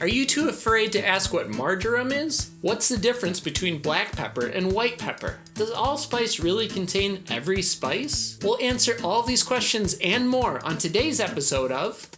Are you too afraid to ask what marjoram is? What's the difference between black pepper and white pepper? Does allspice really contain every spice? We'll answer all these questions and more on today's episode of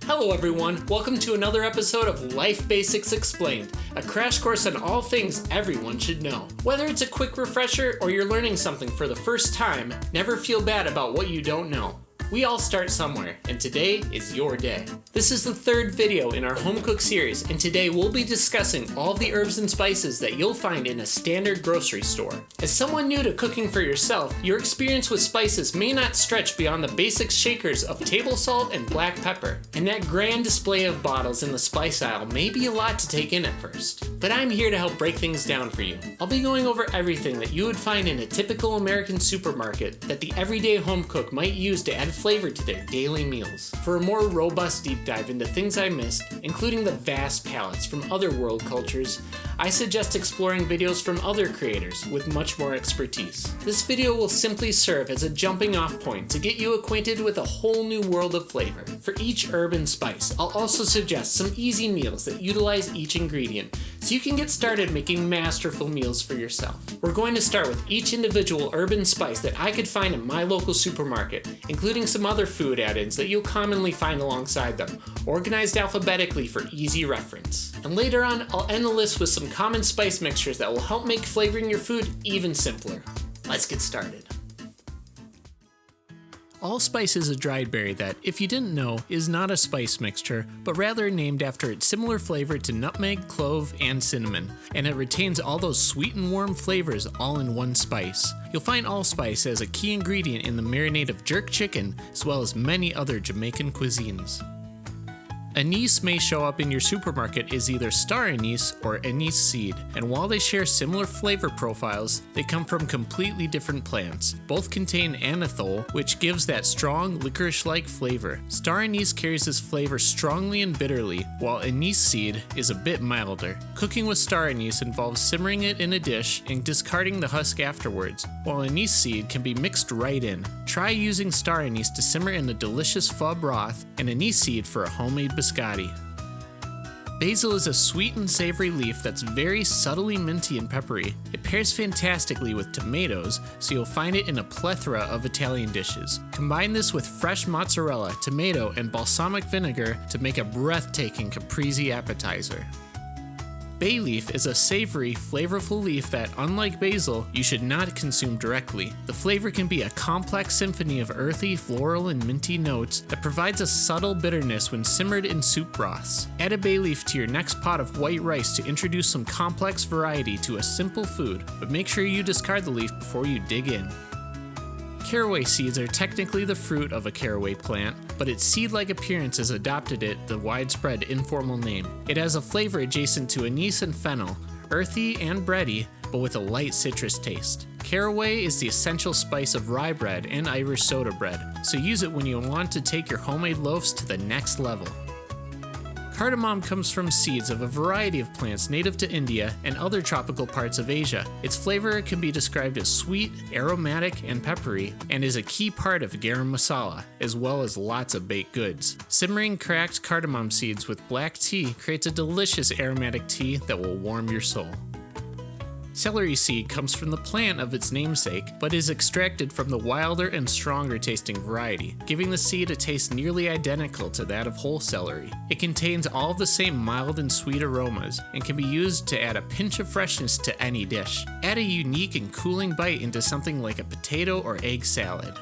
Hello everyone, welcome to another episode of Life Basics Explained, a crash course on all things everyone should know. Whether it's a quick refresher or you're learning something for the first time, never feel bad about what you don't know. We all start somewhere, and today is your day. This is the third video in our home cook series, and today we'll be discussing all the herbs and spices that you'll find in a standard grocery store. As someone new to cooking for yourself, your experience with spices may not stretch beyond the basic shakers of table salt and black pepper, and that grand display of bottles in the spice aisle may be a lot to take in at first. But I'm here to help break things down for you. I'll be going over everything that you would find in a typical American supermarket that the everyday home cook might use to add flavor to their daily meals. For a more robust deep dive into things I missed, including the vast palettes from other world cultures, I suggest exploring videos from other creators with much more expertise. This video will simply serve as a jumping off point to get you acquainted with a whole new world of flavor. For each herb and spice, I'll also suggest some easy meals that utilize each ingredient so you can get started making masterful meals for yourself. We're going to start with each individual herb and spice that I could find in my local supermarket, including some other food add-ins that you'll commonly find alongside them, organized alphabetically for easy reference. And later on, I'll end the list with some common spice mixtures that will help make flavoring your food even simpler. Let's get started. Allspice is a dried berry that, if you didn't know, is not a spice mixture, but rather named after its similar flavor to nutmeg, clove, and cinnamon, and it retains all those sweet and warm flavors all in one spice. You'll find allspice as a key ingredient in the marinade of jerk chicken, as well as many other Jamaican cuisines. Anise may show up in your supermarket as either star anise or anise seed, and while they share similar flavor profiles, they come from completely different plants. Both contain anethole, which gives that strong, licorice-like flavor. Star anise carries this flavor strongly and bitterly, while anise seed is a bit milder. Cooking with star anise involves simmering it in a dish and discarding the husk afterwards, while anise seed can be mixed right in. Try using star anise to simmer in a delicious pho broth, and anise seed for a homemade biscotti. Basil is a sweet and savory leaf that's very subtly minty and peppery. It pairs fantastically with tomatoes, so you'll find it in a plethora of Italian dishes. Combine this with fresh mozzarella, tomato, and balsamic vinegar to make a breathtaking caprese appetizer. Bay leaf is a savory, flavorful leaf that, unlike basil, you should not consume directly. The flavor can be a complex symphony of earthy, floral, and minty notes that provides a subtle bitterness when simmered in soup broths. Add a bay leaf to your next pot of white rice to introduce some complex variety to a simple food, but make sure you discard the leaf before you dig in. Caraway seeds are technically the fruit of a caraway plant, but its seed-like appearance has adopted it the widespread informal name. It has a flavor adjacent to anise and fennel, earthy and bready, but with a light citrus taste. Caraway is the essential spice of rye bread and Irish soda bread, so use it when you want to take your homemade loaves to the next level. Cardamom comes from seeds of a variety of plants native to India and other tropical parts of Asia. Its flavor can be described as sweet, aromatic, and peppery, and is a key part of Garam Masala, as well as lots of baked goods. Simmering cracked cardamom seeds with black tea creates a delicious aromatic tea that will warm your soul. Celery seed comes from the plant of its namesake, but is extracted from the wilder and stronger tasting variety, giving the seed a taste nearly identical to that of whole celery. It contains all of the same mild and sweet aromas, and can be used to add a pinch of freshness to any dish. Add a unique and cooling bite into something like a potato or egg salad.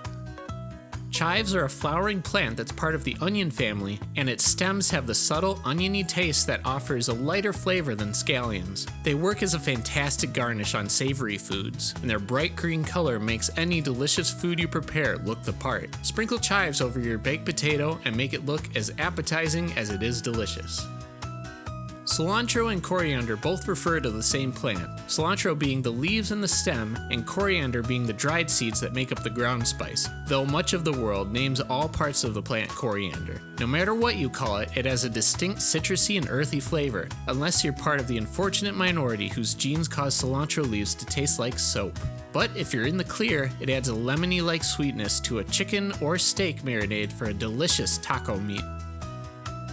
Chives are a flowering plant that's part of the onion family, and its stems have the subtle oniony taste that offers a lighter flavor than scallions. They work as a fantastic garnish on savory foods, and their bright green color makes any delicious food you prepare look the part. Sprinkle chives over your baked potato and make it look as appetizing as it is delicious. Cilantro and coriander both refer to the same plant, cilantro being the leaves and the stem, and coriander being the dried seeds that make up the ground spice, though much of the world names all parts of the plant coriander. No matter what you call it, it has a distinct citrusy and earthy flavor, unless you're part of the unfortunate minority whose genes cause cilantro leaves to taste like soap. But if you're in the clear, it adds a lemony-like sweetness to a chicken or steak marinade for a delicious taco meat.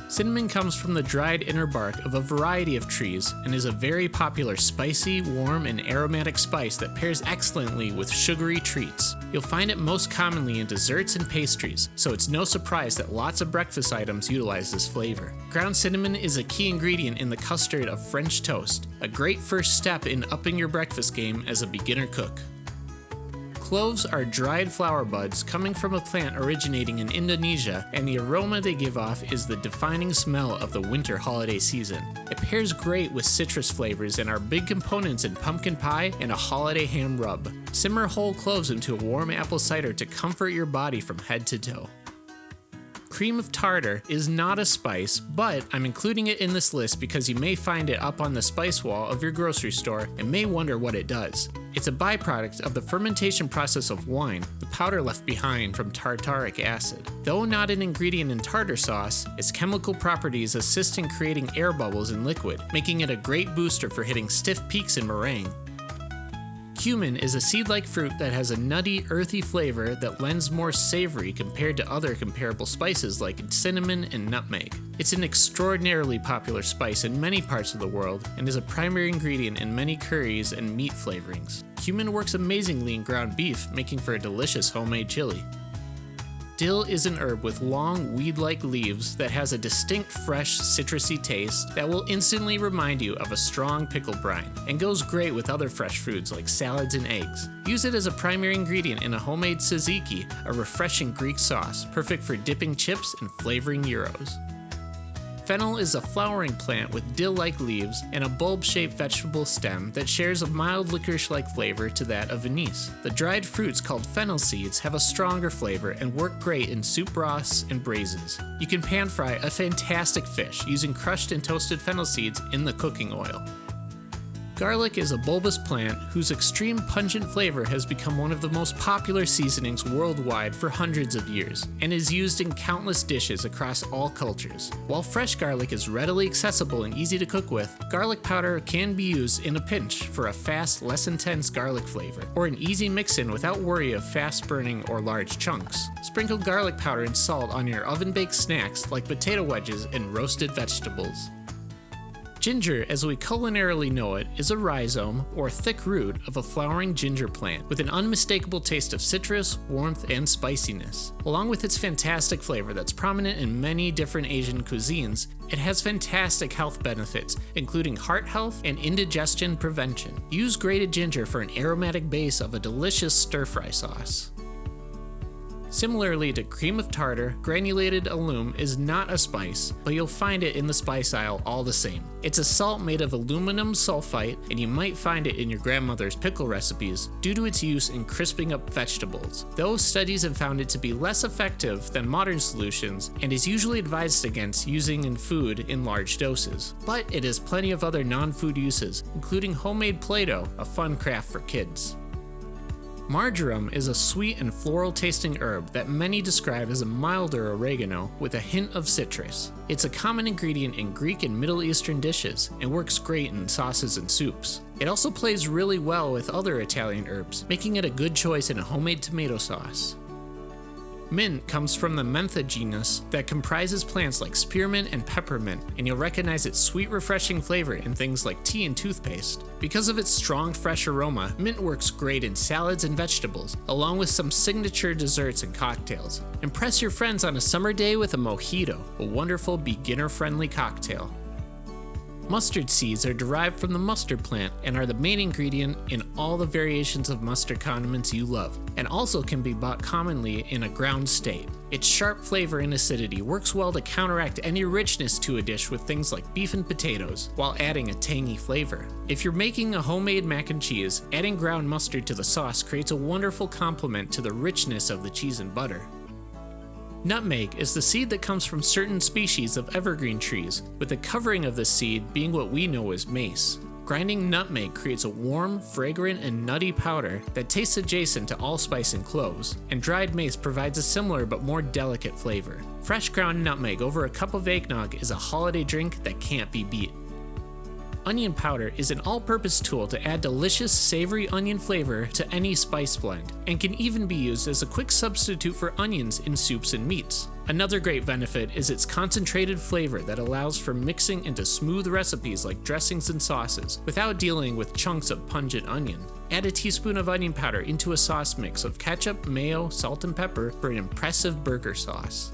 Cinnamon comes from the dried inner bark of a variety of trees and is a very popular spicy, warm, and aromatic spice that pairs excellently with sugary treats. You'll find it most commonly in desserts and pastries, so it's no surprise that lots of breakfast items utilize this flavor. Ground cinnamon is a key ingredient in the custard of French toast, a great first step in upping your breakfast game as a beginner cook. Cloves are dried flower buds coming from a plant originating in Indonesia, and the aroma they give off is the defining smell of the winter holiday season. It pairs great with citrus flavors and are big components in pumpkin pie and a holiday ham rub. Simmer whole cloves into a warm apple cider to comfort your body from head to toe. Cream of tartar is not a spice, but I'm including it in this list because you may find it up on the spice wall of your grocery store and may wonder what it does. It's a byproduct of the fermentation process of wine, the powder left behind from tartaric acid. Though not an ingredient in tartar sauce, its chemical properties assist in creating air bubbles in liquid, making it a great booster for hitting stiff peaks in meringue. Cumin is a seed-like fruit that has a nutty, earthy flavor that lends more savory compared to other comparable spices like cinnamon and nutmeg. It's an extraordinarily popular spice in many parts of the world and is a primary ingredient in many curries and meat flavorings. Cumin works amazingly in ground beef, making for a delicious homemade chili. Dill is an herb with long, weed-like leaves that has a distinct fresh, citrusy taste that will instantly remind you of a strong pickle brine, and goes great with other fresh foods like salads and eggs. Use it as a primary ingredient in a homemade tzatziki, a refreshing Greek sauce, perfect for dipping chips and flavoring gyros. Fennel is a flowering plant with dill-like leaves and a bulb-shaped vegetable stem that shares a mild licorice-like flavor to that of anise. The dried fruits called fennel seeds have a stronger flavor and work great in soup broths and braises. You can pan fry a fantastic fish using crushed and toasted fennel seeds in the cooking oil. Garlic is a bulbous plant whose extreme pungent flavor has become one of the most popular seasonings worldwide for hundreds of years, and is used in countless dishes across all cultures. While fresh garlic is readily accessible and easy to cook with, garlic powder can be used in a pinch for a fast, less intense garlic flavor, or an easy mix-in without worry of fast burning or large chunks. Sprinkle garlic powder and salt on your oven-baked snacks like potato wedges and roasted vegetables. Ginger, as we culinarily know it, is a rhizome, or thick root, of a flowering ginger plant, with an unmistakable taste of citrus, warmth, and spiciness. Along with its fantastic flavor that's prominent in many different Asian cuisines, it has fantastic health benefits, including heart health and indigestion prevention. Use grated ginger for an aromatic base of a delicious stir-fry sauce. Similarly to cream of tartar, granulated alum is not a spice, but you'll find it in the spice aisle all the same. It's a salt made of aluminum sulfite, and you might find it in your grandmother's pickle recipes due to its use in crisping up vegetables. Though studies have found it to be less effective than modern solutions, and is usually advised against using in food in large doses. But it has plenty of other non-food uses, including homemade Play-Doh, a fun craft for kids. Marjoram is a sweet and floral tasting herb that many describe as a milder oregano with a hint of citrus. It's a common ingredient in Greek and Middle Eastern dishes and works great in sauces and soups. It also plays really well with other Italian herbs, making it a good choice in a homemade tomato sauce. Mint comes from the mentha genus that comprises plants like spearmint and peppermint, and you'll recognize its sweet, refreshing flavor in things like tea and toothpaste. Because of its strong, fresh aroma, mint works great in salads and vegetables, along with some signature desserts and cocktails. Impress your friends on a summer day with a mojito, a wonderful beginner-friendly cocktail. Mustard seeds are derived from the mustard plant and are the main ingredient in all the variations of mustard condiments you love, and also can be bought commonly in a ground state. Its sharp flavor and acidity works well to counteract any richness to a dish with things like beef and potatoes, while adding a tangy flavor. If you're making a homemade mac and cheese, adding ground mustard to the sauce creates a wonderful complement to the richness of the cheese and butter. Nutmeg is the seed that comes from certain species of evergreen trees, with the covering of the seed being what we know as mace. Grinding nutmeg creates a warm, fragrant, and nutty powder that tastes adjacent to allspice and cloves, and dried mace provides a similar but more delicate flavor. Fresh ground nutmeg over a cup of eggnog is a holiday drink that can't be beat. onion powder is an all-purpose tool to add delicious savory onion flavor to any spice blend, and can even be used as a quick substitute for onions in soups and meats. Another great benefit is its concentrated flavor that allows for mixing into smooth recipes like dressings and sauces without dealing with chunks of pungent onion. Add a teaspoon of onion powder into a sauce mix of ketchup, mayo, salt, and pepper for an impressive burger sauce.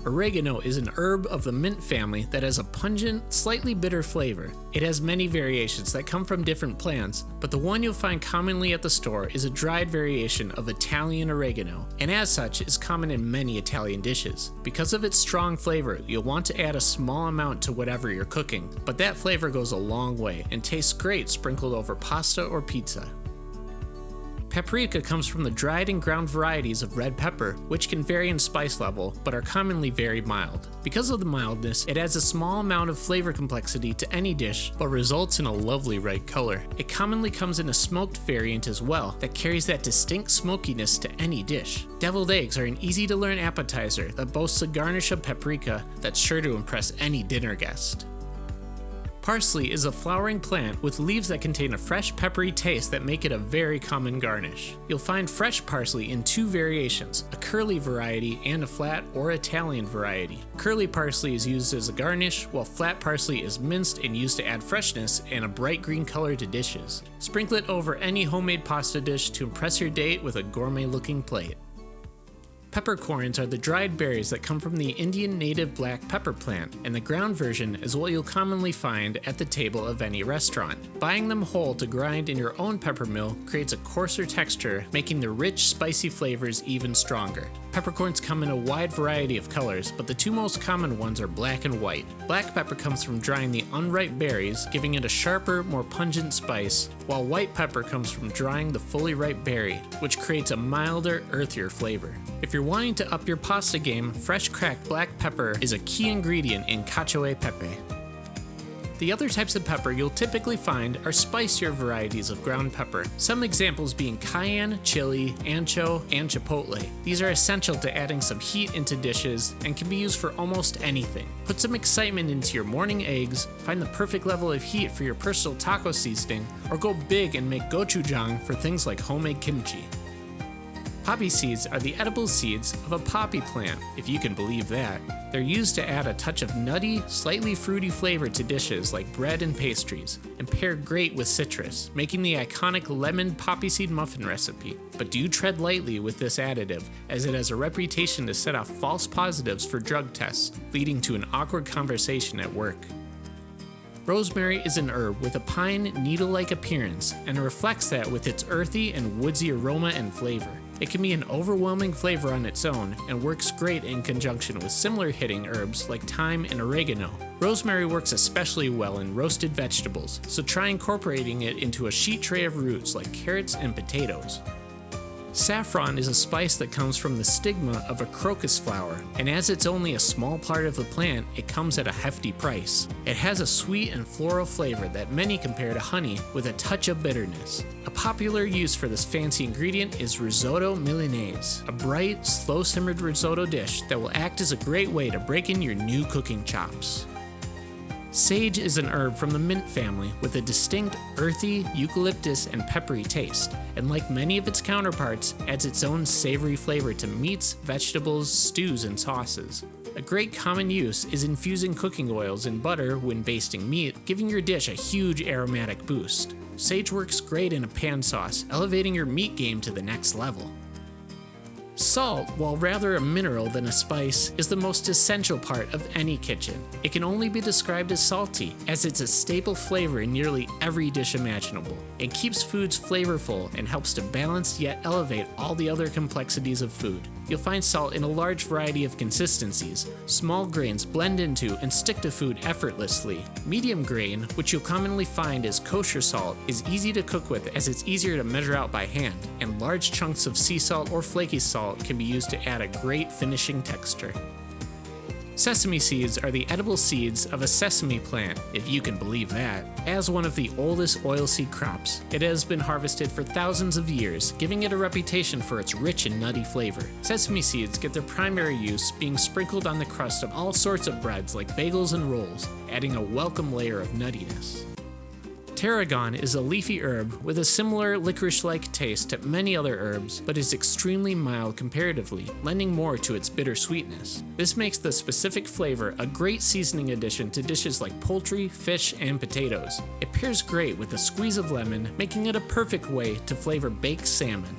Oregano is an herb of the mint family that has a pungent, slightly bitter flavor. It has many variations that come from different plants, but the one you'll find commonly at the store is a dried variation of Italian oregano, and as such is common in many Italian dishes. Because of its strong flavor, you'll want to add a small amount to whatever you're cooking, but that flavor goes a long way and tastes great sprinkled over pasta or pizza. Paprika comes from the dried and ground varieties of red pepper, which can vary in spice level, but are commonly very mild. Because of the mildness, it adds a small amount of flavor complexity to any dish, but results in a lovely red color. It commonly comes in a smoked variant as well, that carries that distinct smokiness to any dish. Deviled eggs are an easy-to-learn appetizer that boasts a garnish of paprika that's sure to impress any dinner guest. Parsley is a flowering plant with leaves that contain a fresh peppery taste that make it a very common garnish. You'll find fresh parsley in two variations, a curly variety and a flat or Italian variety. Curly parsley is used as a garnish, while flat parsley is minced and used to add freshness and a bright green color to dishes. Sprinkle it over any homemade pasta dish to impress your date with a gourmet-looking plate. Peppercorns are the dried berries that come from the Indian native black pepper plant, and the ground version is what you'll commonly find at the table of any restaurant. Buying them whole to grind in your own pepper mill creates a coarser texture, making the rich, spicy flavors even stronger. Peppercorns come in a wide variety of colors, but the two most common ones are black and white. Black pepper comes from drying the unripe berries, giving it a sharper, more pungent spice, while white pepper comes from drying the fully ripe berry, which creates a milder, earthier flavor. If you're wanting to up your pasta game, fresh cracked black pepper is a key ingredient in cacio e pepe. The other types of pepper you'll typically find are spicier varieties of ground pepper, some examples being cayenne, chili, ancho, and chipotle. These are essential to adding some heat into dishes and can be used for almost anything. Put some excitement into your morning eggs, find the perfect level of heat for your personal taco seasoning, or go big and make gochujang for things like homemade kimchi. Poppy seeds are the edible seeds of a poppy plant, if you can believe that. They're used to add a touch of nutty, slightly fruity flavor to dishes like bread and pastries, and pair great with citrus, making the iconic lemon poppy seed muffin recipe. But do tread lightly with this additive, as it has a reputation to set off false positives for drug tests, leading to an awkward conversation at work. Rosemary is an herb with a pine, needle-like appearance, and reflects that with its earthy and woodsy aroma and flavor. It can be an overwhelming flavor on its own, and works great in conjunction with similar hitting herbs like thyme and oregano. Rosemary works especially well in roasted vegetables, so try incorporating it into a sheet tray of roots like carrots and potatoes. Saffron is a spice that comes from the stigma of a crocus flower, and as it's only a small part of the plant, it comes at a hefty price. It has a sweet and floral flavor that many compare to honey, with a touch of bitterness. A popular use for this fancy ingredient is risotto milanese, a bright, slow-simmered risotto dish that will act as a great way to break in your new cooking chops. Sage is an herb from the mint family with a distinct earthy, eucalyptus, and peppery taste, and like many of its counterparts, adds its own savory flavor to meats, vegetables, stews, and sauces. A great common use is infusing cooking oils in butter when basting meat, giving your dish a huge aromatic boost. Sage works great in a pan sauce, elevating your meat game to the next level. Salt, while rather a mineral than a spice, is the most essential part of any kitchen. It can only be described as salty, as it's a staple flavor in nearly every dish imaginable. It keeps foods flavorful and helps to balance yet elevate all the other complexities of food. You'll find salt in a large variety of consistencies. Small grains blend into and stick to food effortlessly. Medium grain, which you'll commonly find as kosher salt, is easy to cook with as it's easier to measure out by hand, and large chunks of sea salt or flaky salt can be used to add a great finishing texture. Sesame seeds are the edible seeds of a sesame plant, if you can believe that. As one of the oldest oilseed crops, it has been harvested for thousands of years, giving it a reputation for its rich and nutty flavor. Sesame seeds get their primary use being sprinkled on the crust of all sorts of breads like bagels and rolls, adding a welcome layer of nuttiness. Tarragon is a leafy herb with a similar licorice-like taste to many other herbs, but is extremely mild comparatively, lending more to its bitter sweetness. This makes the specific flavor a great seasoning addition to dishes like poultry, fish, and potatoes. It pairs great with a squeeze of lemon, making it a perfect way to flavor baked salmon.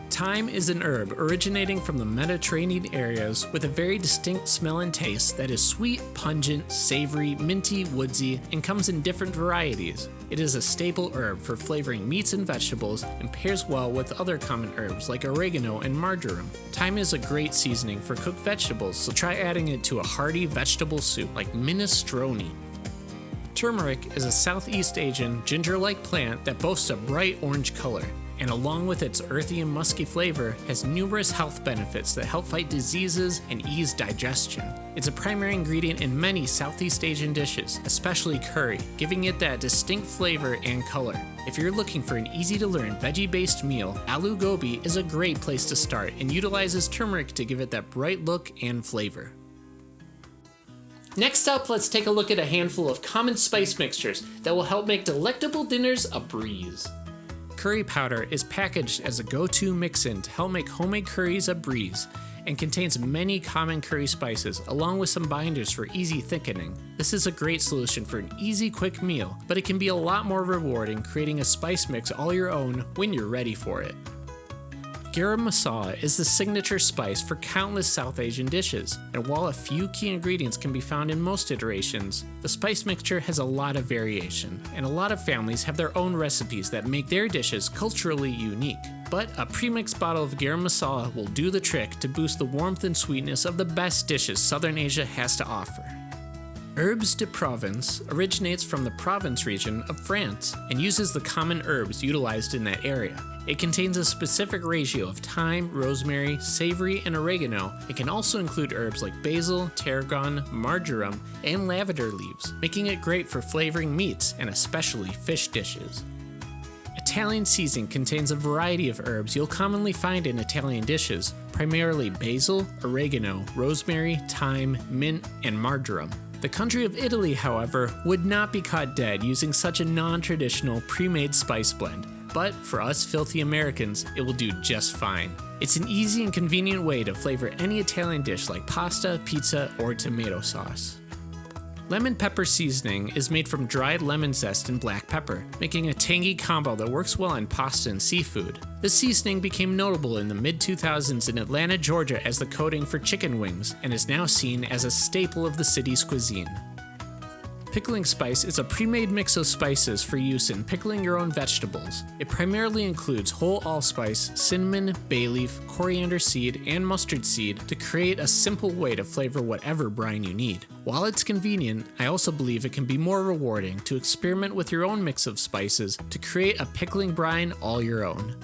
Thyme is an herb originating from the Mediterranean areas with a very distinct smell and taste that is sweet, pungent, savory, minty, woodsy, and comes in different varieties. It is a staple herb for flavoring meats and vegetables and pairs well with other common herbs like oregano and marjoram. Thyme is a great seasoning for cooked vegetables, so try adding it to a hearty vegetable soup like minestrone. Turmeric is a Southeast Asian ginger-like plant that boasts a bright orange color, and along with its earthy and musky flavor, has numerous health benefits that help fight diseases and ease digestion. It's a primary ingredient in many Southeast Asian dishes, especially curry, giving it that distinct flavor and color. If you're looking for an easy-to-learn veggie-based meal, Aloo Gobi is a great place to start and utilizes turmeric to give it that bright look and flavor. Next up, let's take a look at a handful of common spice mixtures that will help make delectable dinners a breeze. Curry powder is packaged as a go-to mix-in to help make homemade curries a breeze and contains many common curry spices along with some binders for easy thickening. This is a great solution for an easy, quick meal, but it can be a lot more rewarding creating a spice mix all your own when you're ready for it. Garam Masala is the signature spice for countless South Asian dishes, and while a few key ingredients can be found in most iterations, the spice mixture has a lot of variation, and a lot of families have their own recipes that make their dishes culturally unique. But a pre-mixed bottle of Garam Masala will do the trick to boost the warmth and sweetness of the best dishes Southern Asia has to offer. Herbes de Provence originates from the Provence region of France and uses the common herbs utilized in that area. It contains a specific ratio of thyme, rosemary, savory, and oregano. It can also include herbs like basil, tarragon, marjoram, and lavender leaves, making it great for flavoring meats and especially fish dishes. Italian seasoning contains a variety of herbs you'll commonly find in Italian dishes, primarily basil, oregano, rosemary, thyme, mint, and marjoram. The country of Italy, however, would not be caught dead using such a non-traditional pre-made spice blend, but for us filthy Americans, it will do just fine. It's an easy and convenient way to flavor any Italian dish like pasta, pizza, or tomato sauce. Lemon pepper seasoning is made from dried lemon zest and black pepper, making a tangy combo that works well on pasta and seafood. This seasoning became notable in the mid-2000s in Atlanta, Georgia as the coating for chicken wings, and is now seen as a staple of the city's cuisine. Pickling Spice is a pre-made mix of spices for use in pickling your own vegetables. It primarily includes whole allspice, cinnamon, bay leaf, coriander seed, and mustard seed to create a simple way to flavor whatever brine you need. While it's convenient, I also believe it can be more rewarding to experiment with your own mix of spices to create a pickling brine all your own.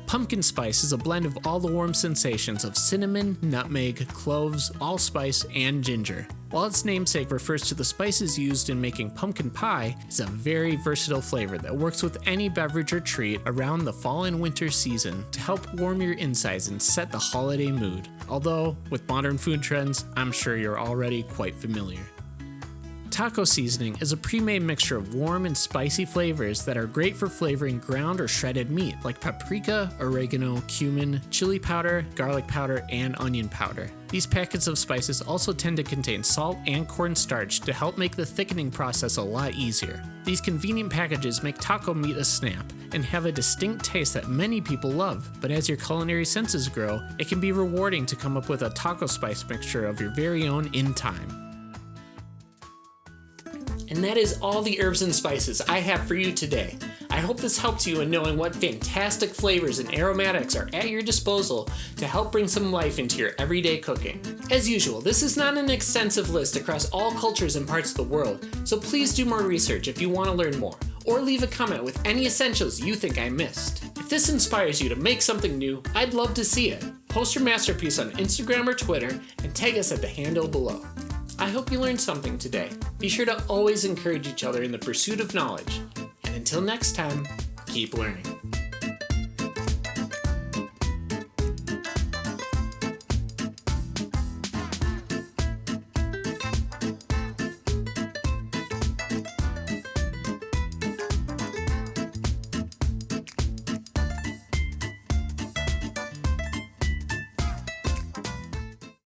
Pumpkin spice is a blend of all the warm sensations of cinnamon, nutmeg, cloves, allspice, and ginger. While its namesake refers to the spices used in making pumpkin pie, it's a very versatile flavor that works with any beverage or treat around the fall and winter season to help warm your insides and set the holiday mood. Although, with modern food trends, I'm sure you're already quite familiar. Taco seasoning is a pre-made mixture of warm and spicy flavors that are great for flavoring ground or shredded meat, like paprika, oregano, cumin, chili powder, garlic powder, and onion powder. These packets of spices also tend to contain salt and cornstarch to help make the thickening process a lot easier. These convenient packages make taco meat a snap and have a distinct taste that many people love, but as your culinary senses grow, it can be rewarding to come up with a taco spice mixture of your very own in time. And that is all the herbs and spices I have for you today. I I hope this helped you in knowing what fantastic flavors and aromatics are at your disposal to help bring some life into your everyday cooking. As usual, this is not an extensive list across all cultures and parts of the world, so please do more research if you want to learn more, or leave a comment with any essentials you think I missed. If this inspires you to make something new, I'd love to see it. Post your masterpiece on Instagram or Twitter and tag us at the handle below. I hope you learned something today. Be sure to always encourage each other in the pursuit of knowledge. And until next time, keep learning.